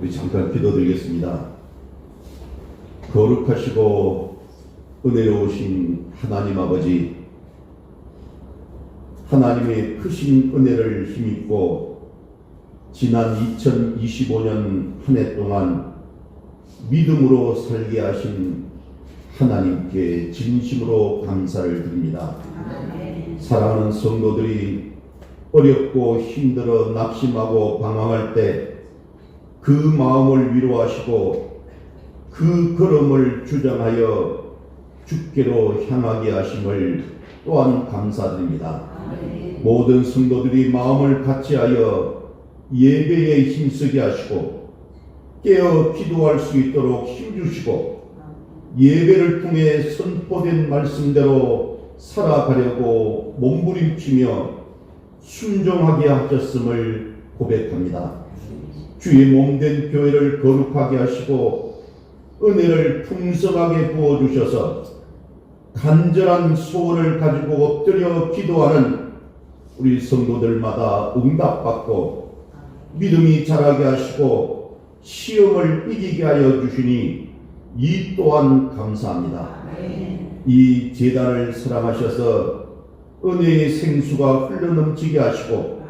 우리 잠깐 기도드리겠습니다. 거룩하시고 은혜로우신 하나님 아버지, 하나님의 크신 은혜를 힘입고 지난 2025년 한 해 동안 믿음으로 살게 하신 하나님께 진심으로 감사를 드립니다. 사랑하는 성도들이 어렵고 힘들어 낙심하고 방황할 때 그 마음을 위로하시고 그 걸음을 주장하여 주께로 향하게 하심을 또한 감사드립니다. 모든 성도들이 마음을 같이하여 예배에 힘쓰게 하시고 깨어 기도할 수 있도록 힘주시고 예배를 통해 선포된 말씀대로 살아가려고 몸부림치며 순종하게 하셨음을 고백합니다. 주의 몸된 교회를 거룩하게 하시고 은혜를 풍성하게 부어주셔서 간절한 소원을 가지고 엎드려 기도하는 우리 성도들마다 응답받고 믿음이 자라게 하시고 시험을 이기게 하여 주시니 이 또한 감사합니다. 이 제단을 사랑하셔서 은혜의 생수가 흘러넘치게 하시고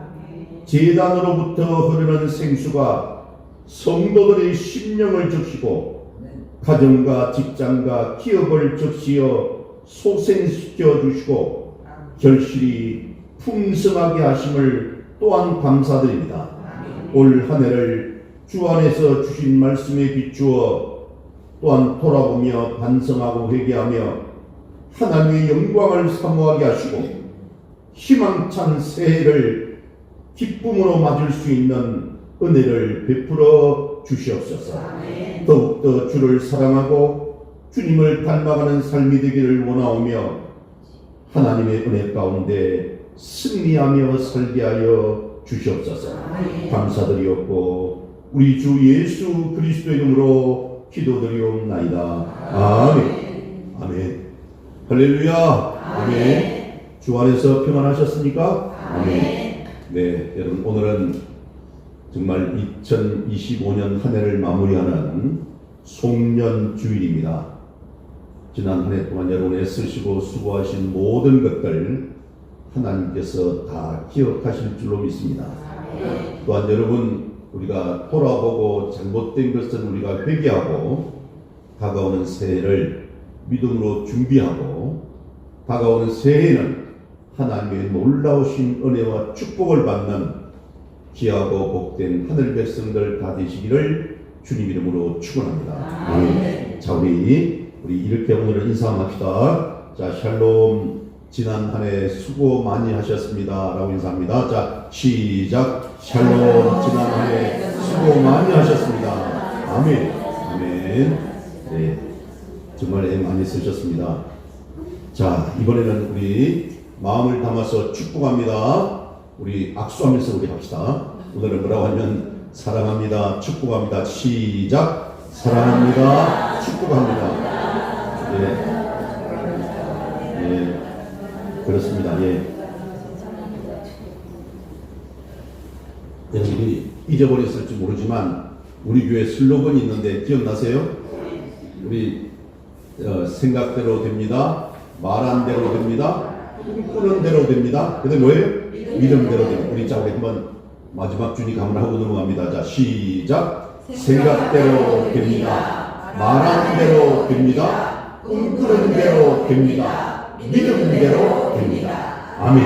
제단으로부터 흐르는 생수가 성도들의 심령을 적시고 가정과 직장과 기업을 적시어 소생시켜 주시고 결실이 풍성하게 하심을 또한 감사드립니다. 올 한 해를 주 안에서 주신 말씀에 비추어 또한 돌아보며 반성하고 회개하며 하나님의 영광을 사모하게 하시고 희망찬 새해를 기쁨으로 맞을 수 있는 은혜를 베풀어 주시옵소서. 더욱더 주를 사랑하고 주님을 닮아가는 삶이 되기를 원하오며 하나님의 은혜 가운데 승리하며 살게 하여 주시옵소서. 감사드리옵고 우리 주 예수 그리스도의 이름으로 기도드리옵나이다. 아멘. 아멘. 할렐루야. 아멘. 주 안에서 평안하셨습니까? 아멘. 네, 여러분, 오늘은 정말 2025년 한 해를 마무리하는 송년주일입니다. 지난 한 해 동안 여러분 애쓰시고 수고하신 모든 것들 하나님께서 다 기억하실 줄로 믿습니다. 또한 여러분, 우리가 돌아보고 잘못된 것은 우리가 회개하고 다가오는 새해를 믿음으로 준비하고 다가오는 새해에는 하나님의 놀라우신 은혜와 축복을 받는 귀하고 복된 하늘 백성들 다 되시기를 주님 이름으로 축원합니다. 자, 우리 이렇게 오늘 인사합시다. 자, 샬롬. 지난 한 해 수고 많이 하셨습니다 라고 인사합니다. 자, 시작. 샬롬. 지난 한 해 수고 많이 하셨습니다. 아멘. 아멘. 네, 정말 애 많이 쓰셨습니다. 자, 이번에는 우리 마음을 담아서 축복합니다. 우리 악수하면서 우리 합시다. 오늘은 뭐라고 하면 사랑합니다. 축복합니다. 시작. 사랑합니다. 축복합니다. 예. 예. 그렇습니다. 예. 여러분이 잊어버렸을지 모르지만 우리 교회 슬로건이 있는데 기억나세요? 우리 생각대로 됩니다. 말한 대로 됩니다. 꾸는 대로 됩니다. 근데 뭐예요? 믿음대로 됩니다. 우리 자, 우리 한번 마지막 주니 감을 하고 넘어갑니다. 자, 시작. 생각대로 됩니다. 말한 대로 됩니다. 꾸는 대로 됩니다. 믿음대로 됩니다. 아멘.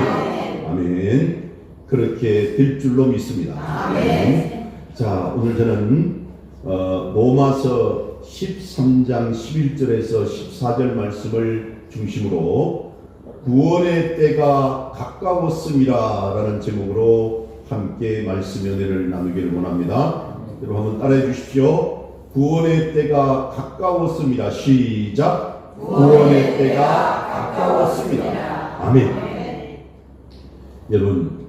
아멘. 그렇게 될 줄로 믿습니다. 아멘. 자, 오늘 저는 로마서 13장 11절에서 14절 말씀을 중심으로 구원의 때가 가까웠음이라 라는 제목으로 함께 말씀 연회를 나누기를 원합니다. 여러분 한번 따라해 주십시오. 구원의 때가 가까웠습니다. 시작. 구원의 때가 가까웠습니다. 아멘. 여러분,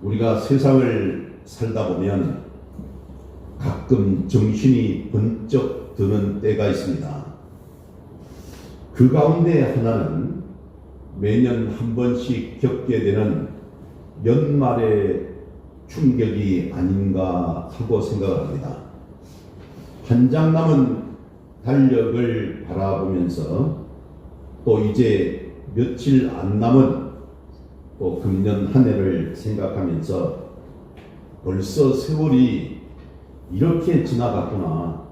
우리가 세상을 살다 보면 가끔 정신이 번쩍 드는 때가 있습니다. 그 가운데 하나는 매년 한 번씩 겪게 되는 연말의 충격이 아닌가 하고 생각을 합니다. 한 장 남은 달력을 바라보면서 또 이제 며칠 안 남은 또 금년 한 해를 생각하면서 벌써 세월이 이렇게 지나갔구나.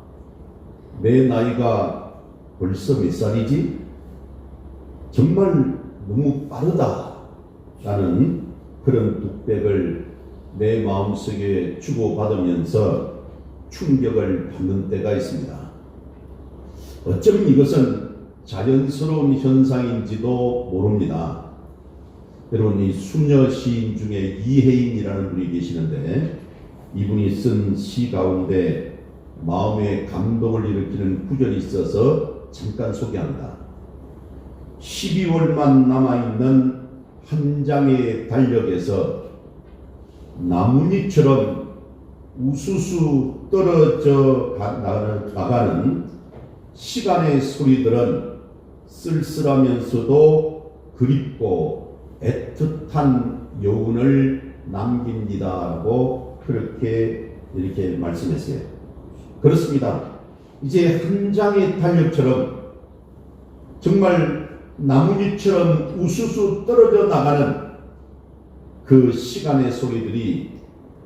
내 나이가 벌써 몇 살이지? 정말 너무 빠르다 라는 그런 뚝배기를 내 마음속에 주고받으면서 충격을 받는 때가 있습니다. 어쩌면 이것은 자연스러운 현상인지도 모릅니다. 여러분, 이 수녀 시인 중에 이혜인이라는 분이 계시는데 이분이 쓴 시 가운데 마음에 감동을 일으키는 구절이 있어서 잠깐 소개합니다. 12월만 남아있는 한 장의 달력에서 나뭇잎처럼 우수수 떨어져 나가는 시간의 소리들은 쓸쓸하면서도 그립고 애틋한 여운을 남깁니다라고 그렇게 이렇게 말씀했어요. 그렇습니다. 이제 한 장의 달력처럼 정말 나뭇잎처럼 우수수 떨어져 나가는 그 시간의 소리들이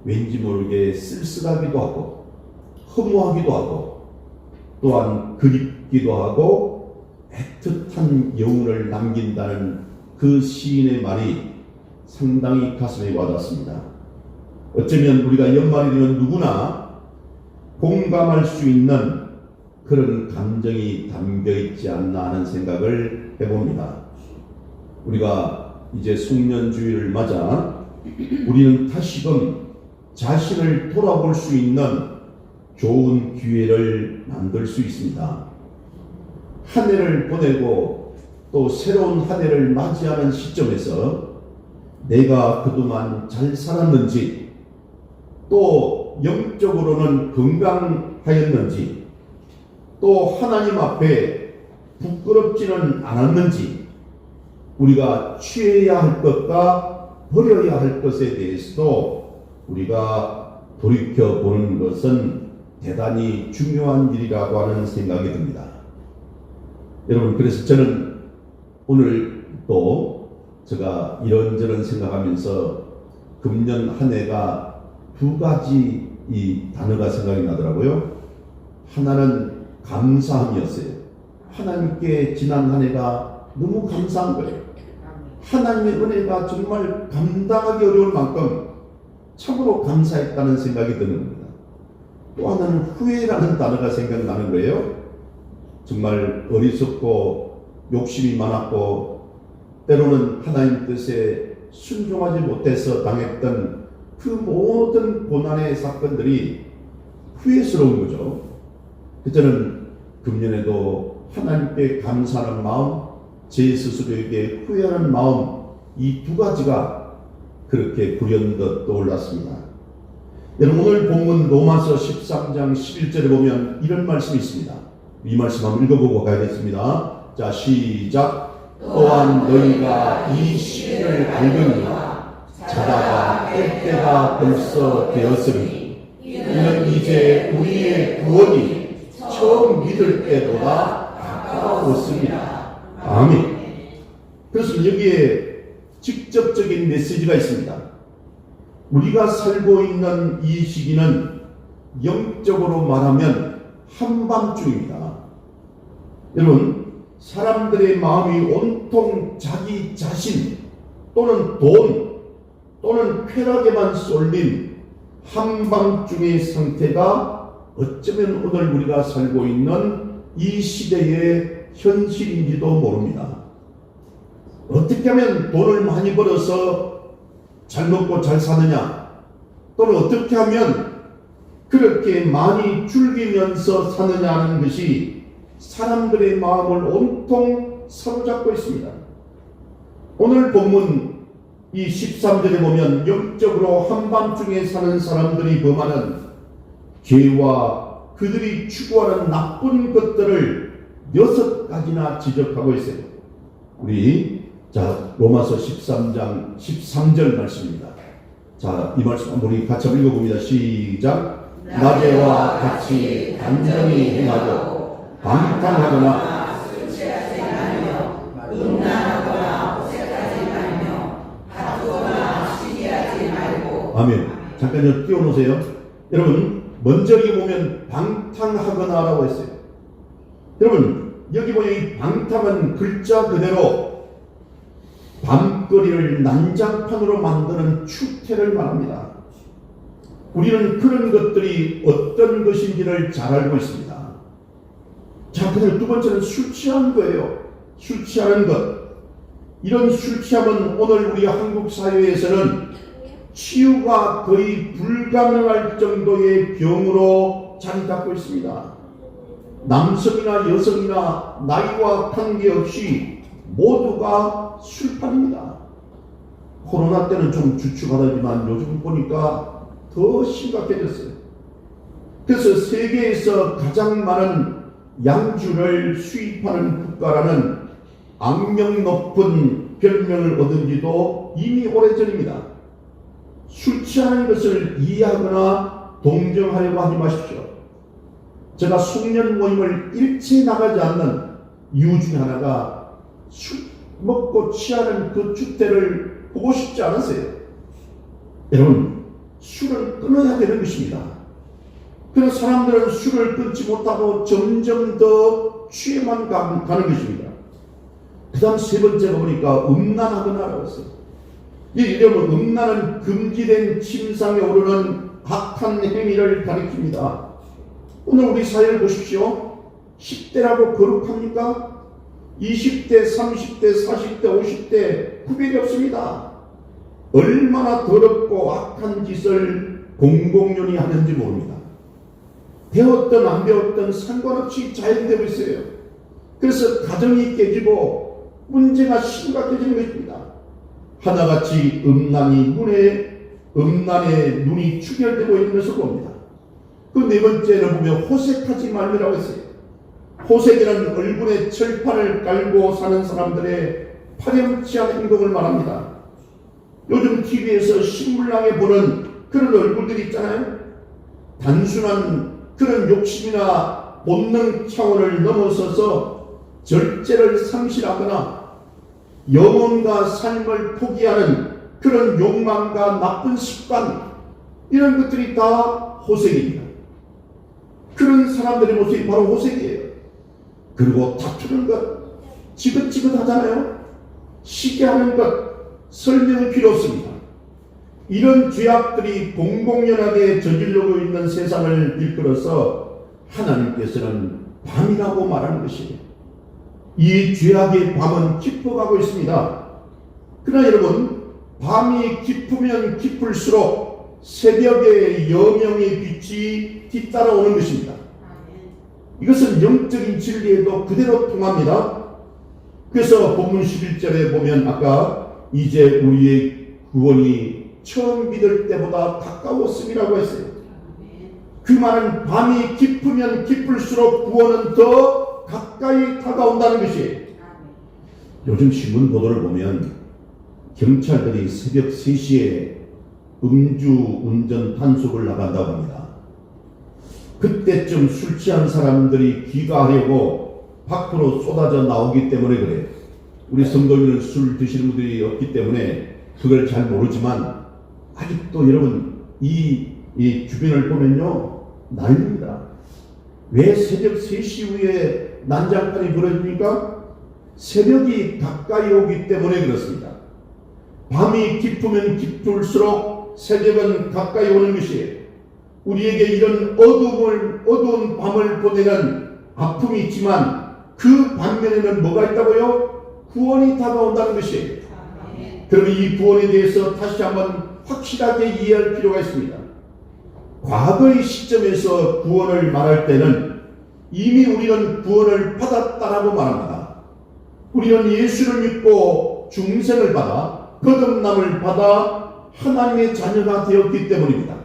왠지 모르게 쓸쓸하기도 하고 허무하기도 하고 또한 그립기도 하고 애틋한 여운을 남긴다는 그 시인의 말이 상당히 가슴에 와닿습니다. 어쩌면 우리가 연말이 되면 누구나 공감할 수 있는 그런 감정이 담겨 있지 않나 하는 생각을 해봅니다. 우리가 이제 송년주일을 맞아 우리는 다시금 자신을 돌아볼 수 있는 좋은 기회를 만들 수 있습니다. 한 해를 보내고 또 새로운 한 해를 맞이하는 시점에서 내가 그동안 잘 살았는지 또 영적으로는 건강하였는지 또 하나님 앞에 부끄럽지는 않았는지 우리가 취해야 할 것과 버려야 할 것에 대해서도 우리가 돌이켜보는 것은 대단히 중요한 일이라고 하는 생각이 듭니다. 여러분, 그래서 저는 오늘 또 제가 이런저런 생각하면서 금년 한 해가 두 가지 이 단어가 생각이 나더라고요. 하나는 감사함이었어요. 하나님께 지난 한 해가 너무 감사한 거예요. 하나님의 은혜가 정말 감당하기 어려울 만큼 참으로 감사했다는 생각이 드는 겁니다. 또 하나는 후회라는 단어가 생각나는 거예요. 정말 어리석고 욕심이 많았고 때로는 하나님 뜻에 순종하지 못해서 당했던 그 모든 고난의 사건들이 후회스러운 거죠. 저는 금년에도 하나님께 감사하는 마음, 제 스스로에게 후회하는 마음, 이 두 가지가 그렇게 불현듯 떠올랐습니다. 여러분, 오늘 본문 로마서 13장 11절에 보면 이런 말씀이 있습니다. 이 말씀 한번 읽어보고 가야겠습니다. 자, 시작. 또한 너희가 이 시기를 알거니와 자다가 깰 때가 벌써 되었으니 이는 이제 우리의 구원이 처음 믿을 때보다 가까웠습니다. 아멘. 그래서 여기에 직접적인 메시지가 있습니다. 우리가 살고 있는 이 시기는 영적으로 말하면 한밤중입니다. 여러분, 사람들의 마음이 온통 자기 자신 또는 돈 또는 쾌락에만 쏠린 한밤중의 상태가 어쩌면 오늘 우리가 살고 있는 이 시대의 현실인지도 모릅니다. 어떻게 하면 돈을 많이 벌어서 잘 먹고 잘 사느냐, 또는 어떻게 하면 그렇게 많이 즐기면서 사느냐 하는 것이 사람들의 마음을 온통 사로잡고 있습니다. 오늘 본문 이 13절에 보면 영적으로 한밤중에 사는 사람들이 범하는 죄와 그들이 추구하는 나쁜 것들을 6가지나 지적하고 있어요. 우리 로마서 13장 13절 말씀입니다. 자, 이 말씀 우리 같이 한번 읽어봅니다. 시작. 낮에와 같이 단정히 행하고 방탕하거나 아멘. 잠깐 좀 띄워놓으세요. 여러분, 먼저 여기 보면 방탕하거나라고 했어요. 여러분, 여기 보면 이 방탕은 글자 그대로 밤거리를 난장판으로 만드는 추태를 말합니다. 우리는 그런 것들이 어떤 것인지를 잘 알고 있습니다. 자, 그다음 두 번째는 술 취하는 거예요. 술 취하는 것. 이런 술 취함은 오늘 우리 한국 사회에서는 치유가 거의 불가능할 정도의 병으로 자리 잡고 있습니다. 남성이나 여성이나 나이와 관계없이 모두가 술판입니다. 코로나 때는 좀 주축하다지만 요즘 보니까 더 심각해졌어요. 그래서 세계에서 가장 많은 양주를 수입하는 국가라는 악명 높은 별명을 얻은 지도 이미 오래전입니다. 술 취하는 것을 이해하거나 동정하려고 하지 마십시오. 제가 송년 모임을 일체 나가지 않는 이유 중에 하나가 술 먹고 취하는 그 주태를 보고 싶지 않았어요. 여러분, 술을 끊어야 되는 것입니다. 그래서 사람들은 술을 끊지 못하고 점점 더 취해만 가는 것입니다. 그 다음 세 번째가 보니까 음란하거나라고 했어요. 여러분, 음란은 금지된 침상에 오르는 악한 행위를 가리킵니다. 오늘 우리 사회를 보십시오. 10대라고 거룩합니까? 20대, 30대, 40대, 50대 구별이 없습니다. 얼마나 더럽고 악한 짓을 공공연히 하는지 모릅니다. 배웠든 안 배웠든 상관없이 자연되고 있어요. 그래서 가정이 깨지고 문제가 심각해지는 것입니다. 하나같이 음란의 눈이 축열되고 있는 것을 봅니다. 그 네 번째는 보면 호색하지 말라고 했어요. 호색이라는 얼굴에 철판을 깔고 사는 사람들의 파렴치한 행동을 말합니다. 요즘 TV에서 신물나게 보는 그런 얼굴들이 있잖아요. 단순한 그런 욕심이나 본능 차원을 넘어서서 절제를 상실하거나 영혼과 삶을 포기하는 그런 욕망과 나쁜 습관, 이런 것들이 다 호색입니다. 그런 사람들의 모습이 바로 호색이에요. 그리고 다투는 것, 지긋지긋하잖아요. 시기하는 것, 설명이 필요 없습니다. 이런 죄악들이 공공연하게 저지르고 있는 세상을 일컬어서 하나님께서는 밤이라고 말하는 것이에요. 이 죄악의 밤은 깊어가고 있습니다. 그러나 여러분, 밤이 깊으면 깊을수록 새벽의 여명의 빛이 뒤따라오는 것입니다. 이것은 영적인 진리에도 그대로 통합니다. 그래서 본문 11절에 보면 아까 이제 우리의 구원이 처음 믿을 때보다 가까웠음이라고 했어요. 그 말은 밤이 깊으면 깊을수록 구원은 더 가까이 다가온다는 것이에요. 요즘 신문 보도를 보면 경찰들이 새벽 3시에 음주운전 단속을 나간다고 합니다. 그때쯤 술 취한 사람들이 귀가하려고 밖으로 쏟아져 나오기 때문에 그래요. 우리 성도님은 술 드시는 분들이 없기 때문에 그걸 잘 모르지만 아직도 여러분 이 주변을 보면요 난립니다. 왜 새벽 3시 후에 난장판이 벌어집니까? 새벽이 가까이 오기 때문에 그렇습니다. 밤이 깊으면 깊을수록 새벽은 가까이 오는 것이에요. 우리에게 이런 어두운 밤을 보내는 아픔이 있지만 그 반면에는 뭐가 있다고요? 구원이 다가온다는 것이에요. 그러면 이 구원에 대해서 다시 한번 확실하게 이해할 필요가 있습니다. 과거의 시점에서 구원을 말할 때는 이미 우리는 구원을 받았다라고 말합니다. 우리는 예수를 믿고 중생을 받아 거듭남을 받아 하나님의 자녀가 되었기 때문입니다.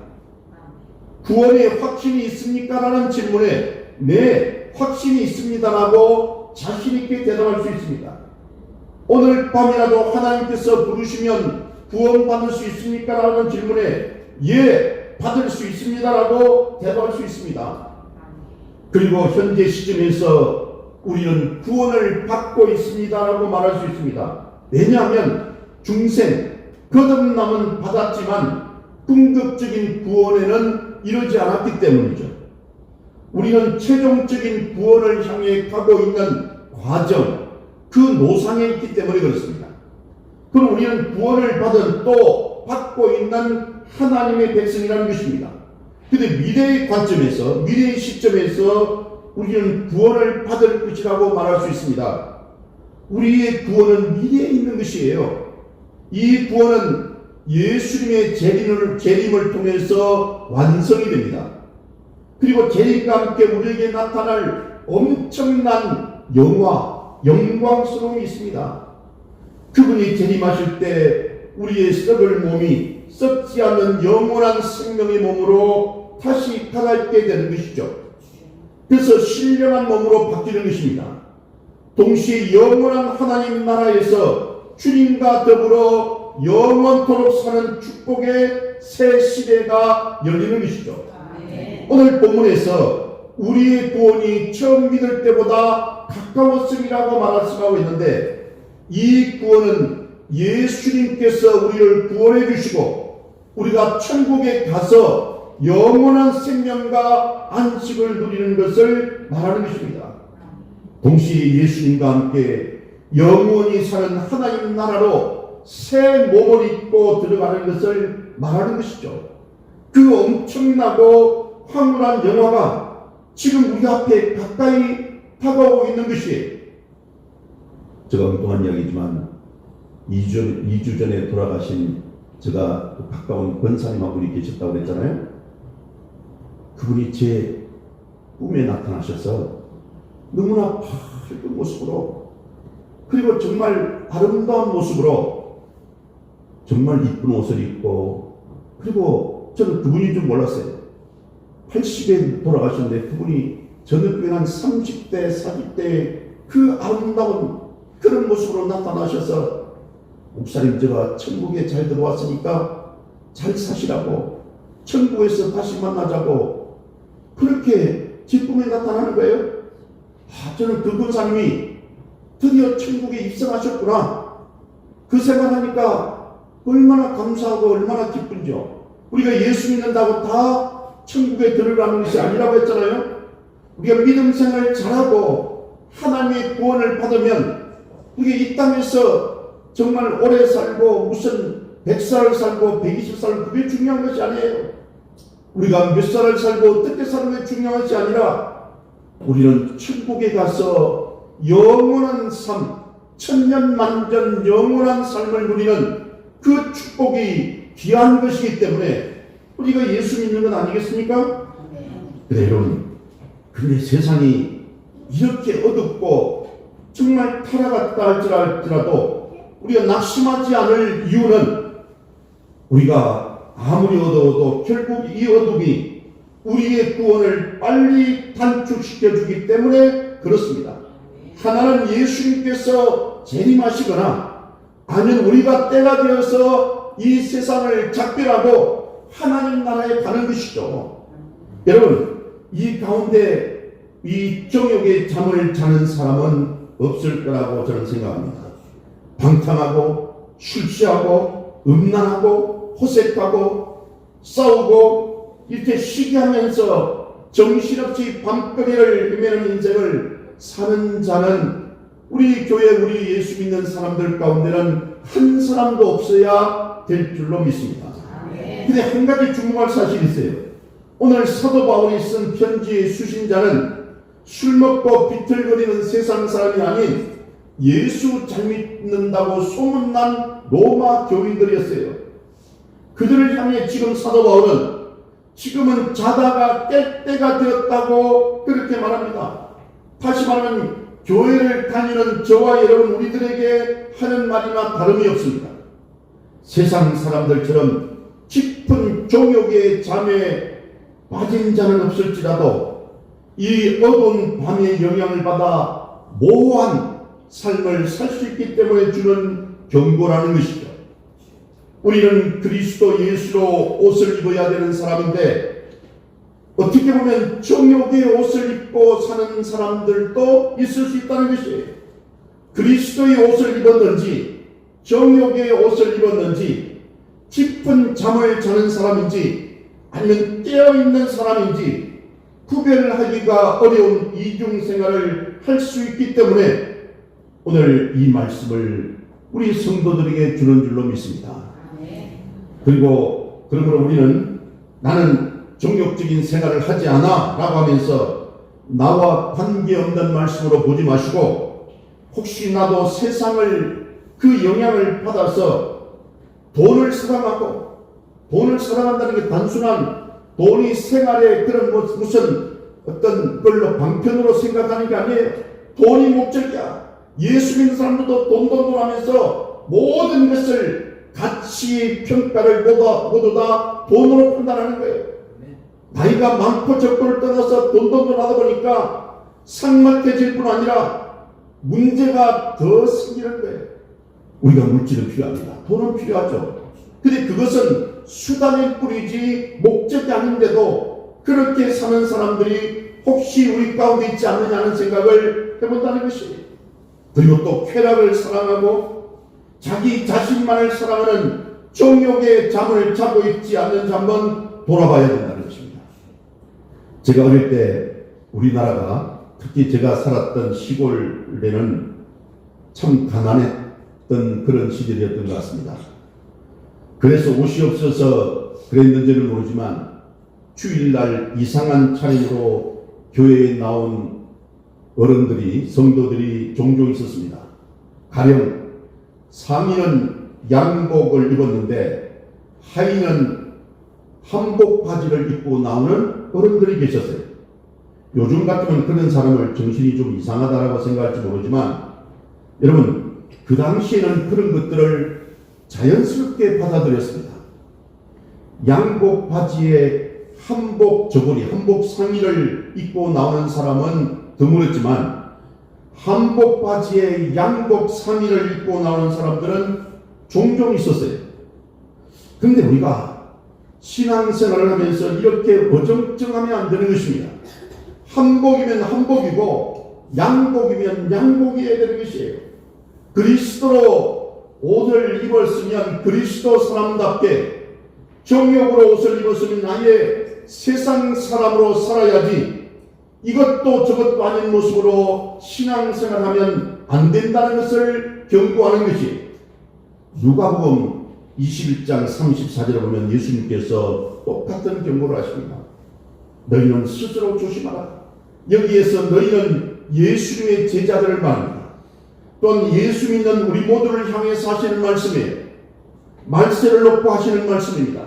구원에 확신이 있습니까? 라는 질문에 네, 확신이 있습니다라고 자신있게 대답할 수 있습니다. 오늘 밤이라도 하나님께서 부르시면 구원받을 수 있습니까? 라는 질문에 예, 받을 수 있습니다라고 대답할 수 있습니다. 그리고 현재 시점에서 우리는 구원을 받고 있습니다라고 말할 수 있습니다. 왜냐하면 중생, 거듭남은 받았지만 궁극적인 구원에는 이르지 않았기 때문이죠. 우리는 최종적인 구원을 향해 가고 있는 과정, 그 노상에 있기 때문에 그렇습니다. 그럼 우리는 구원을 받은 또 받고 있는 하나님의 백성이라는 것입니다. 그런데 미래의 관점에서, 미래의 시점에서 우리는 구원을 받을 것이라고 말할 수 있습니다. 우리의 구원은 미래에 있는 것이에요. 이 구원은 예수님의 재림을 통해서 완성이 됩니다. 그리고 재림과 함께 우리에게 나타날 엄청난 영광스러움이 있습니다. 그분이 재림하실 때 우리의 썩을 몸이 썩지 않는 영원한 생명의 몸으로 다시 살아있게 되는 것이죠. 그래서 신령한 몸으로 바뀌는 것입니다. 동시에 영원한 하나님 나라에서 주님과 더불어 영원토록 사는 축복의 새 시대가 열리는 것이죠. 오늘 본문에서 우리의 구원이 처음 믿을 때보다 가까웠음이라고 말씀하고 있는데, 이 구원은 예수님께서 우리를 구원해 주시고 우리가 천국에 가서 영원한 생명과 안식을 누리는 것을 말하는 것입니다. 동시에 예수님과 함께 영원히 사는 하나님 나라로 새 몸을 입고 들어가는 것을 말하는 것이죠. 그 엄청나고 황홀한 영화가 지금 우리 앞에 가까이 다가오고 있는 것이에요. 제가 엉뚱한 이야기지만 2주 전에 돌아가신 제가 가까운 권사님 한 분이 계셨다고 그랬잖아요. 그분이 제 꿈에 나타나셔서 너무나 밝은 모습으로, 그리고 정말 아름다운 모습으로 정말 이쁜 옷을 입고, 그리고 저는 그분인 줄 몰랐어요. 80에 돌아가셨는데 그분이 저 느낌에 한 30대, 40대 그 아름다운 그런 모습으로 나타나셔서, 목사님 제가 천국에 잘 들어왔으니까 잘 사시라고, 천국에서 다시 만나자고, 그렇게 제 꿈에 나타나는 거예요. 저는 그 권사님이 드디어 천국에 입성하셨구나, 그 생각하니까 얼마나 감사하고 얼마나 기쁜지요. 우리가 예수 믿는다고 다 천국에 들어가는 것이 아니라고 했잖아요. 우리가 믿음 생활 잘하고 하나님의 구원을 받으면 우리가 이 땅에서 정말 오래 살고 무슨 100살 살고 120살, 그게 중요한 것이 아니에요. 우리가 몇 살을 살고 어떻게 사는 게 중요한 것이 아니라 우리는 천국에 가서 영원한 삶, 천년만년 영원한 삶을 누리는 그 축복이 귀한 것이기 때문에 우리가 예수 믿는 건 아니겠습니까? 그래 여러분, 근데 세상이 이렇게 어둡고 정말 타락했다 할지라도 우리가 낙심하지 않을 이유는, 우리가 아무리 어두워도 결국 이 어둠이 우리의 구원을 빨리 단축시켜 주기 때문에 그렇습니다. 하나는 예수님께서 재림하시거나 아니면 우리가 때가 되어서 이 세상을 작별하고 하나님 나라에 가는 것이죠. 여러분, 이 가운데 이 정욕의 잠을 자는 사람은 없을 거라고 저는 생각합니다. 방탕하고 술 취하고 음란하고 호색하고 싸우고 이렇게 시기하면서 정신없이 밤거리를 헤매는 인생을 사는 자는 우리 교회, 우리 예수 믿는 사람들 가운데는 한 사람도 없어야 될 줄로 믿습니다. 근데 한 가지 주목할 사실이 있어요. 오늘 사도 바울이 쓴 편지의 수신자는 술 먹고 비틀거리는 세상 사람이 아닌 예수 잘 믿는다고 소문난 로마 교인들이었어요. 그들을 향해 지금 사도 바울은 지금은 자다가 깰 때가 되었다고 그렇게 말합니다. 다시 말하면 교회를 다니는 저와 여러분 우리들에게 하는 말이나 다름이 없습니다. 세상 사람들처럼 깊은 종욕의 잠에 빠진 자는 없을지라도 이 어두운 밤의 영향을 받아 모호한 삶을 살 수 있기 때문에 주는 경고라는 것이죠. 우리는 그리스도 예수로 옷을 입어야 되는 사람인데 어떻게 보면 정욕의 옷을 입고 사는 사람들도 있을 수 있다는 것이에요. 그리스도의 옷을 입었는지 정욕의 옷을 입었는지 깊은 잠을 자는 사람인지 아니면 깨어있는 사람인지 구별하기가 어려운 이중생활을 할 수 있기 때문에 오늘 이 말씀을 우리 성도들에게 주는 줄로 믿습니다. 그리고 그러므로 우리는 나는 정욕적인 생활을 하지 않아 라고 하면서 나와 관계없는 말씀으로 보지 마시고 혹시 나도 세상을 그 영향을 받아서 돈을 사랑한다는 게 단순한 돈이 생활의 그런 무슨 어떤 걸로 방편으로 생각하는 게 아니에요. 돈이 목적이야. 예수 믿는 사람들도 돈 하면서 모든 것을 가치 평가를 모두 다 돈으로 판단하는 거예요. 나이가 많고 적고를 떠나서 돈도 하다 보니까 삭막해질 뿐 아니라 문제가 더 생기는 거예요. 우리가 물질은 필요합니다. 돈은 필요하죠. 근데 그것은 수단일 뿐이지 목적이 아닌데도 그렇게 사는 사람들이 혹시 우리 가운데 있지 않느냐는 생각을 해본다는 것이에요. 그리고 또 쾌락을 사랑하고 자기 자신만을 사랑하는 정욕의 잠을 자고 있지 않는지 한번 돌아봐야 된다는 것입니다. 제가 어릴 때 우리나라가 특히 제가 살았던 시골에는 참 가난했던 그런 시절이었던 것 같습니다. 그래서 옷이 없어서 그랬는지는 모르지만 주일날 이상한 차림으로 교회에 나온 어른들이 성도들이 종종 있었습니다. 가령 상의는 양복을 입었는데 하의는 한복 바지를 입고 나오는 어른들이 계셨어요. 요즘 같으면 그런 사람을 정신이 좀 이상하다라고 생각할지 모르지만 여러분 그 당시에는 그런 것들을 자연스럽게 받아들였습니다. 양복 바지에 한복 저고리, 한복 상의를 입고 나오는 사람은 드물었지만 한복 바지에 양복 상의를 입고 나오는 사람들은 종종 있었어요. 그런데 우리가 신앙생활을 하면서 이렇게 어정쩡하면 안 되는 것입니다. 한복이면 한복이고 양복이면 양복이어야 되는 것이에요. 그리스도로 옷을 입었으면 그리스도 사람답게 정욕으로 옷을 입었으면 아예 세상 사람으로 살아야지 이것도 저것도 아닌 모습으로 신앙생활하면 안 된다는 것을 경고하는 것이 누가복음 21장 34절에 보면 예수님께서 똑같은 경고를 하십니다. 너희는 스스로 조심하라. 여기에서 너희는 예수님의 제자들을 말합니다. 또한 예수 믿는 우리 모두를 향해서 하시는 말씀이에요. 말세를 놓고 하시는 말씀입니다.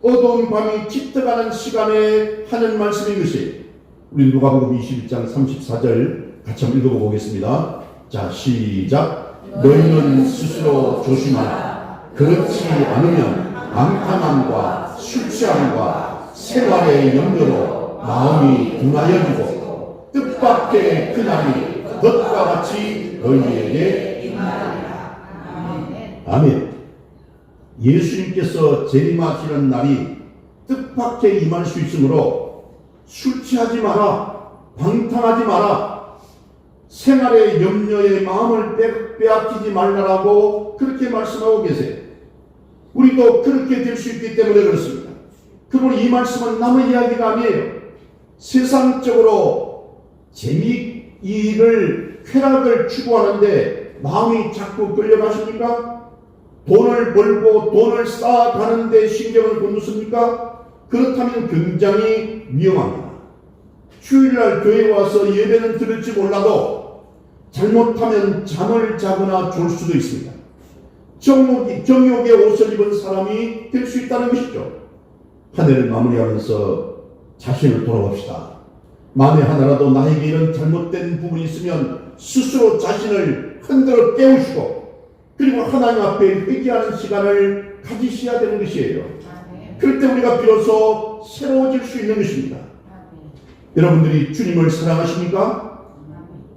어두운 밤이 짙어가는 시간에 하는 말씀인 것이 우리 누가복음 21장 34절 같이 한번 읽어보겠습니다. 자, 시작. 너희는 스스로 조심하라. 그렇지 않으면 암탐함과 술 취함과 생활의 염려로 마음이 둔하여지고 뜻밖의 그날이 덫과 같이 너희에게 임하리라. 아멘. 예수님께서 재림하시는 날이 뜻밖에 임할 수 있으므로 술 취하지 마라, 방탕하지 마라, 생활의 염려에 마음을 빼앗기지 말라라고 그렇게 말씀하고 계세요. 우리도 그렇게 될 수 있기 때문에 그렇습니다. 그러므로 이 말씀은 남의 이야기가 아니에요. 세상적으로 재미를 쾌락을 추구하는데 마음이 자꾸 끌려가십니까? 돈을 벌고 돈을 쌓아가는데 신경을 곤두습니까? 그렇다면 굉장히 위험합니다. 주일날 교회에 와서 예배는 들을지 몰라도 잘못하면 잠을 자거나 졸 수도 있습니다. 정욕의 옷을 입은 사람이 될 수 있다는 것이죠. 한 해를 마무리하면서 자신을 돌아봅시다. 만에 하나라도 나에게 이런 잘못된 부분이 있으면 스스로 자신을 흔들어 깨우시고 그리고 하나님 앞에 회개하는 시간을 가지셔야 되는 것이에요. 그럴 때 우리가 비로소 새로워질 수 있는 것입니다. 여러분들이 주님을 사랑하십니까?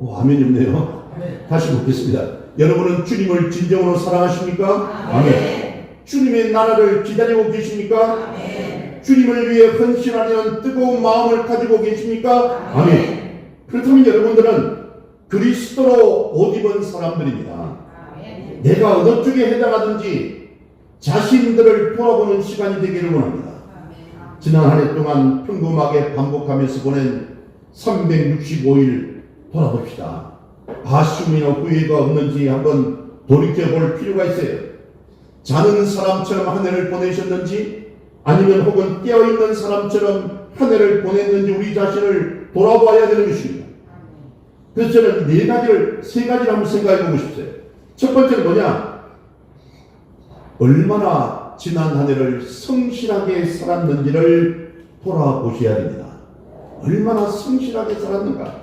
아멘이 없네요. 다시 묻겠습니다. 여러분은 주님을 진정으로 사랑하십니까? 아멘. 주님의 나라를 기다리고 계십니까? 아멘. 주님을 위해 헌신하려는 뜨거운 마음을 가지고 계십니까? 아멘. 그렇다면 여러분들은 그리스도로 옷 입은 사람들입니다. 아멘. 내가 어느 쪽에 해당하든지 자신들을 돌아보는 시간이 되기를 원합니다. 아멘. 지난 한 해 동안 평범하게 반복하면서 보낸 365일 돌아봅시다. 아쉬움이나 후회가 없는지 한번 돌이켜볼 필요가 있어요. 자는 사람처럼 한 해를 보내셨는지 아니면 혹은 깨어있는 사람처럼 한 해를 보냈는지 우리 자신을 돌아봐야 되는 것입니다. 그래서 저는 세 가지를 한번 생각해 보고 싶어요. 첫 번째는 뭐냐? 얼마나 지난 한 해를 성실하게 살았는지를 돌아보셔야 됩니다. 얼마나 성실하게 살았는가?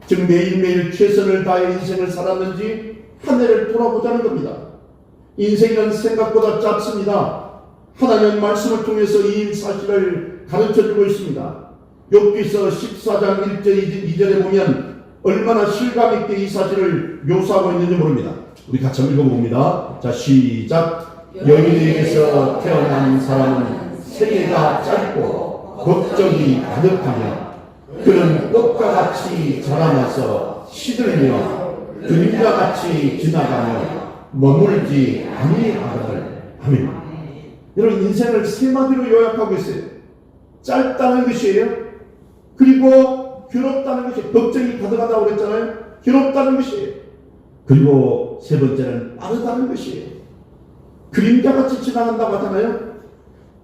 즉 매일매일 최선을 다해 인생을 살았는지 한 해를 돌아보자는 겁니다. 인생은 생각보다 짧습니다. 하나님 말씀을 통해서 이 사실을 가르쳐주고 있습니다. 욥기서 14장 1절 2절에 보면 얼마나 실감있게 이 사실을 묘사하고 있는지 모릅니다. 우리 같이 한번 읽어봅니다. 자, 시작. 여인에게서 태어난 사람은 세계가 짧고 걱정이 가득하며 그는 꽃과 같이 자라나서 시들며 그림자같이 지나가며 머물지 아니하거늘. 아멘. 여러분 인생을 세 마디로 요약하고 있어요. 짧다는 것이에요. 그리고 괴롭다는 것이에요. 걱정이 가득하다고 그랬잖아요. 괴롭다는 것이에요. 그리고 세 번째는 빠르다는 것이에요. 그림자같이 지나간다고 하잖아요.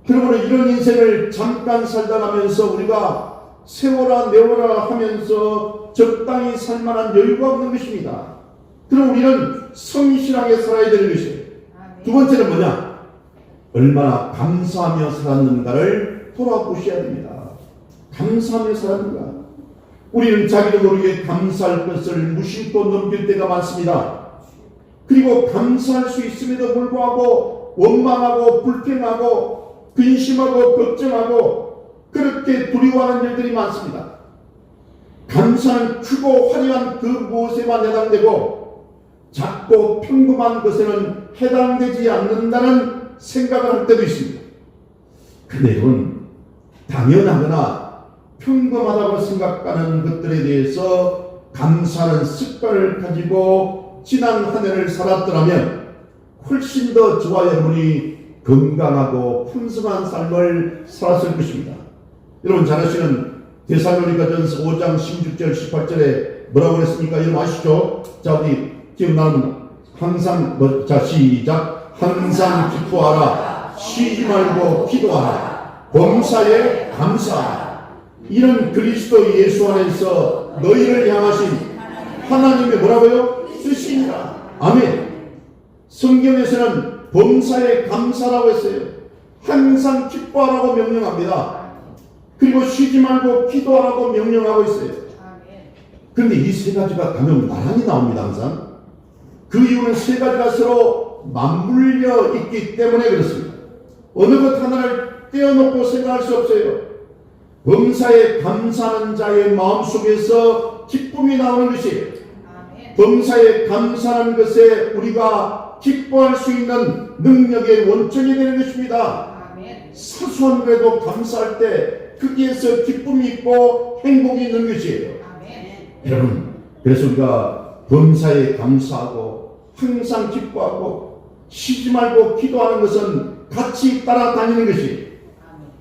그러므로 이런 인생을 잠깐 살다 가면서 우리가 세워라 내워라 하면서 적당히 살만한 여유가 없는 것입니다. 그럼 우리는 성실하게 살아야 되는 것이에요. 두 번째는 뭐냐? 얼마나 감사하며 살았는가를 돌아보셔야 됩니다. 감사하며 살았는가? 우리는 자기도 모르게 감사할 것을 무심코 넘길 때가 많습니다. 그리고 감사할 수 있음에도 불구하고 원망하고 불평하고 근심하고 걱정하고 그렇게 두려워하는 일들이 많습니다. 감사는 크고 화려한 그 무엇에만 해당되고 작고 평범한 것에는 해당되지 않는다는 생각을 할 때도 있습니다. 그런데 이건 당연하거나 평범하다고 생각하는 것들에 대해서 감사하는 습관을 가지고 지난 한 해를 살았더라면 훨씬 더 저와 여러분이 건강하고 풍성한 삶을 살았을 것입니다. 여러분 잘 아시는 데살로니가전서 5장 16절 18절에 뭐라고 그랬습니까? 여러분 아시죠? 자, 우리 기억나는 항상 자 시작. 항상 기뻐하라. 쉬지 말고 기도하라. 범사에 감사하라. 이런 그리스도 예수 안에서 너희를 향하신 하나님의 뭐라고요? 뜻이니라. 아멘. 성경에서는 범사에 감사라고 했어요. 항상 기뻐하라고 명령합니다. 그리고 쉬지 말고 기도하라고 명령하고 있어요. 그런데 이 세 가지가 가면 나란히 나옵니다. 항상. 그 이유는 세 가지가 서로 맞물려 있기 때문에 그렇습니다. 어느 것 하나를 떼어놓고 생각할 수 없어요. 범사에 감사하는 자의 마음속에서 기쁨이 나오는 것이에요. 범사에 감사하는 것에 우리가 기뻐할 수 있는 능력의 원천이 되는 것입니다. 사소한 거에도 감사할 때 거기에서 기쁨이 있고 행복이 있는 것이에요. 여러분, 그래서 우리가 범사에 감사하고 항상 기뻐하고 쉬지 말고 기도하는 것은 같이 따라다니는 것이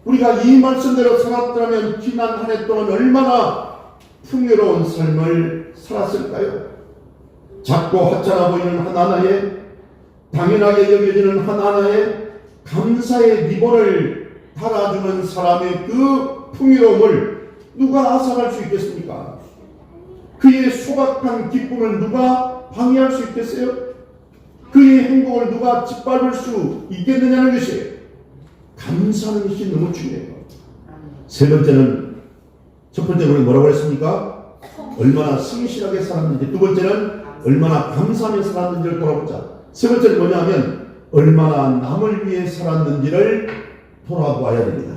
우리가 이 말씀대로 살았더라면 지난 한 해 동안 얼마나 풍요로운 삶을 살았을까요? 작고 하찮아 보이는 하나하나에 당연하게 여겨지는 하나하나에 감사의 리본을 달아주는 사람의 그 풍요로움을 누가 앗아갈 수 있겠습니까? 그의 소박한 기쁨을 누가 방해할 수 있겠어요? 그의 행복을 누가 짓밟을 수 있겠느냐는 것이에요. 감사하는 것이 너무 중요해요. 세 번째는, 첫 번째는 뭐라고 했습니까? 얼마나 성실하게 살았는지. 두 번째는 얼마나 감사하며 살았는지를 돌아보자. 세 번째는 뭐냐면 얼마나 남을 위해 살았는지를 돌아봐야 됩니다.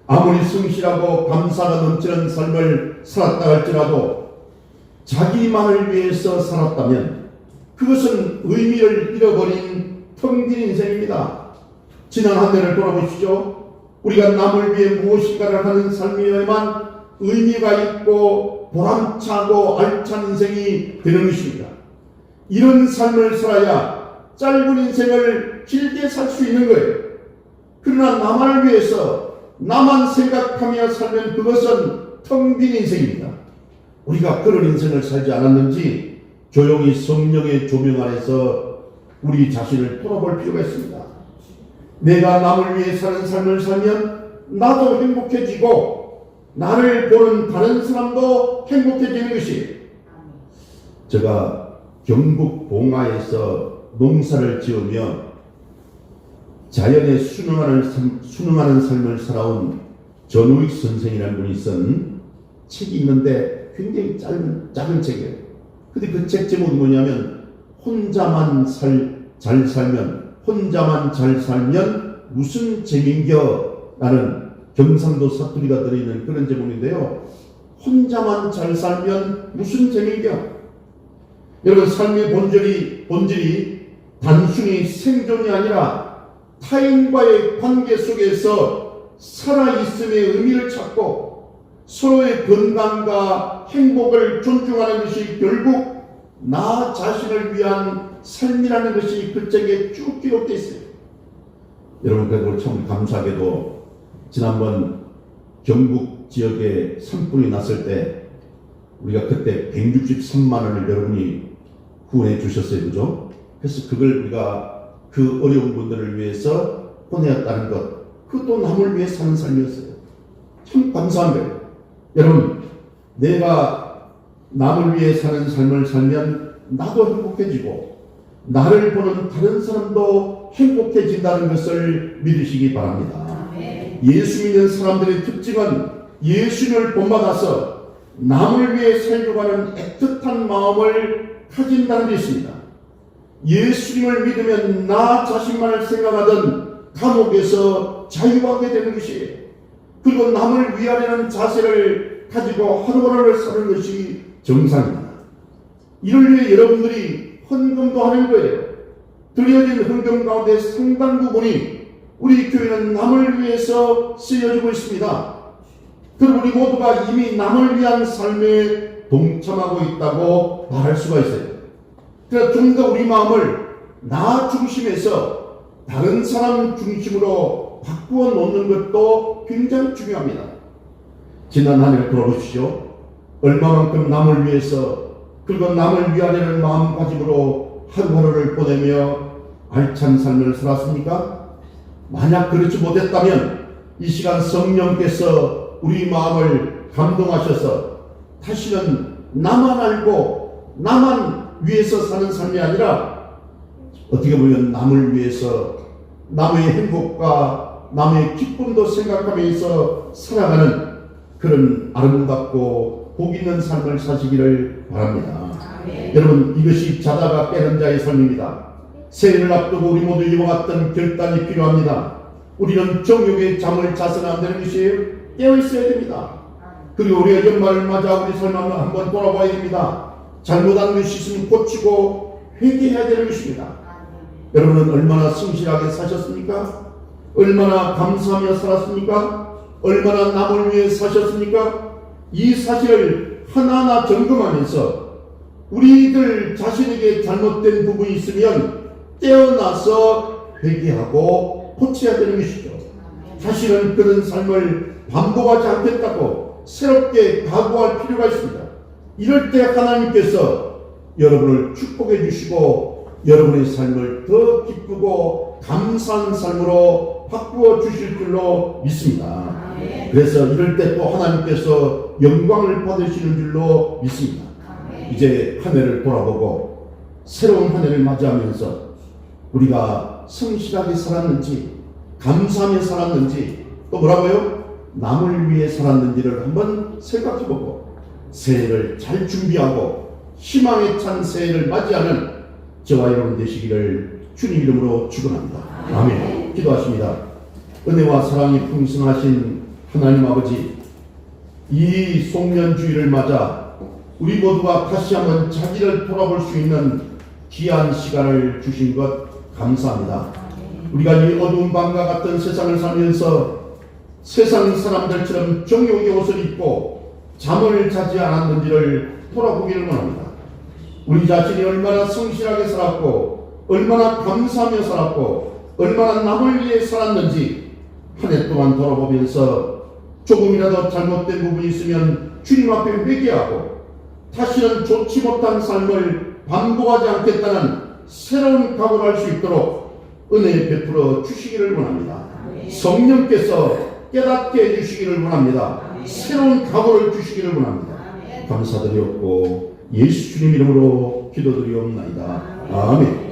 아무리 성실하고 감사가 넘치는 삶을 살았다 할지라도 자기만을 위해서 살았다면 그것은 의미를 잃어버린 텅 빈 인생입니다. 지난 한 해를 돌아보시죠. 우리가 남을 위해 무엇인가를 하는 삶이어야만 의미가 있고 보람차고 알찬 인생이 되는 것입니다. 이런 삶을 살아야 짧은 인생을 길게 살 수 있는 거예요. 그러나 남을 위해서 나만 생각하며 살면 그것은 텅 빈 인생입니다. 우리가 그런 인생을 살지 않았는지 조용히 성령의 조명 아래서 우리 자신을 돌아볼 필요가 있습니다. 내가 남을 위해 사는 삶을 살면 나도 행복해지고 나를 보는 다른 사람도 행복해지는 것이, 제가 경북 봉화에서 농사를 지으며 자연에 순응하는 삶을 살아온 전우익 선생이라는 분이 쓴 책이 있는데 굉장히 작은 책이에요. 근데 그 책 제목이 뭐냐면 혼자만 잘 살면 무슨 재민겨 라는 경상도 사투리가 들어있는 그런 제목인데요. 혼자만 잘 살면 무슨 재민겨. 여러분, 삶의 본질이 단순히 생존이 아니라 타인과의 관계 속에서 살아있음의 의미를 찾고 서로의 건강과 행복을 존중하는 것이 결국 나 자신을 위한 삶이라는 것이 그 책에 쭉 기록되어 있어요. 여러분, 그래도 참 감사하게도 지난번 경북 지역에 산불이 났을 때 우리가 그때 163만 원을 여러분이 후원해 주셨어요. 그죠? 그래서 그걸 우리가 그 어려운 분들을 위해서 보내었다는 것, 그것도 남을 위해 사는 삶이었어요. 참 감사한 거예요. 여러분, 내가 남을 위해 사는 삶을 살면 나도 행복해지고 나를 보는 다른 사람도 행복해진다는 것을 믿으시기 바랍니다. 예수 믿는 사람들의 특징은 예수님을 본받아서 남을 위해 살려고 하는 애틋한 마음을 가진다는 데 있습니다. 예수님을 믿으면 나 자신만을 생각하던 감옥에서 자유하게 되는 것이에요. 그리고 남을 위하려는 자세를 가지고 하루하루를 사는 것이 정상입니다. 이를 위해 여러분들이 헌금도 하는 거예요. 드려진 헌금 가운데 상당 부분이 우리 교회는 남을 위해서 쓰여지고 있습니다. 그리고 우리 모두가 이미 남을 위한 삶에 동참하고 있다고 말할 수가 있어요. 그래서 좀 더 우리 마음을 나 중심에서 다른 사람 중심으로 바꾸어 놓는 것도 굉장히 중요합니다. 지난 한 해를 돌아보시죠. 얼마만큼 남을 위해서 그리고 남을 위하려는 마음가짐으로 하루하루를 보내며 알찬 삶을 살았습니까? 만약 그렇지 못했다면 이 시간 성령께서 우리 마음을 감동하셔서 다시는 나만 알고 나만 위해서 사는 삶이 아니라 어떻게 보면 남을 위해서 남의 행복과 남의 기쁨도 생각하면서 살아가는 그런 아름답고 복 있는 삶을 사시기를 바랍니다. 여러분, 이것이 자다가 깨는 자의 삶입니다. 새해를 앞두고 우리 모두 이와 같은 결단이 필요합니다. 우리는 정욕의 잠을 자서는 안 되는 것이에요. 깨어있어야 됩니다. 그리고 우리가 연말을 맞아 우리 삶을 한번 돌아봐야 됩니다. 잘못한 것이 있으면 고치고 회개해야 되는 것입니다. 여러분은 얼마나 성실하게 사셨습니까? 얼마나 감사하며 살았습니까? 얼마나 남을 위해 사셨습니까? 이 사실을 하나하나 점검하면서 우리들 자신에게 잘못된 부분이 있으면 깨어나서 회개하고 고쳐야 되는 것이죠. 다시는 그런 삶을 반복하지 않겠다고 새롭게 각오할 필요가 있습니다. 이럴 때 하나님께서 여러분을 축복해 주시고 여러분의 삶을 더 기쁘고 감사한 삶으로 바꾸어 주실 줄로 믿습니다. 그래서 이럴 때 또 하나님께서 영광을 받으시는 줄로 믿습니다. 이제 한 해를 돌아보고 새로운 한 해를 맞이하면서 우리가 성실하게 살았는지, 감사하며 살았는지, 또 뭐라고요? 남을 위해 살았는지를 한번 생각해보고 새해를 잘 준비하고 희망에 찬 새해를 맞이하는 저와 여러분 되시기를 주님 이름으로 축원합니다. 아멘. 기도하십니다. 은혜와 사랑이 풍성하신 하나님 아버지, 이 송년주일을 맞아 우리 모두가 다시 한번 자기를 돌아볼 수 있는 귀한 시간을 주신 것 감사합니다. 우리가 이 어두운 밤과 같은 세상을 살면서 세상 사람들처럼 정욕의 옷을 입고 잠을 자지 않았는지를 돌아보기를 원합니다. 우리 자신이 얼마나 성실하게 살았고 얼마나 감사하며 살았고 얼마나 남을 위해 살았는지 한 해 동안 돌아보면서 조금이라도 잘못된 부분이 있으면 주님 앞에 회개하고 다시는 좋지 못한 삶을 반복하지 않겠다는 새로운 각오를 할 수 있도록 은혜 베풀어 주시기를 원합니다. 성령께서 깨닫게 해주시기를 원합니다. 새로운 각오를 주시기를 원합니다. 감사드렸고 예수 주님 이름으로 기도드리옵나이다. 아멘.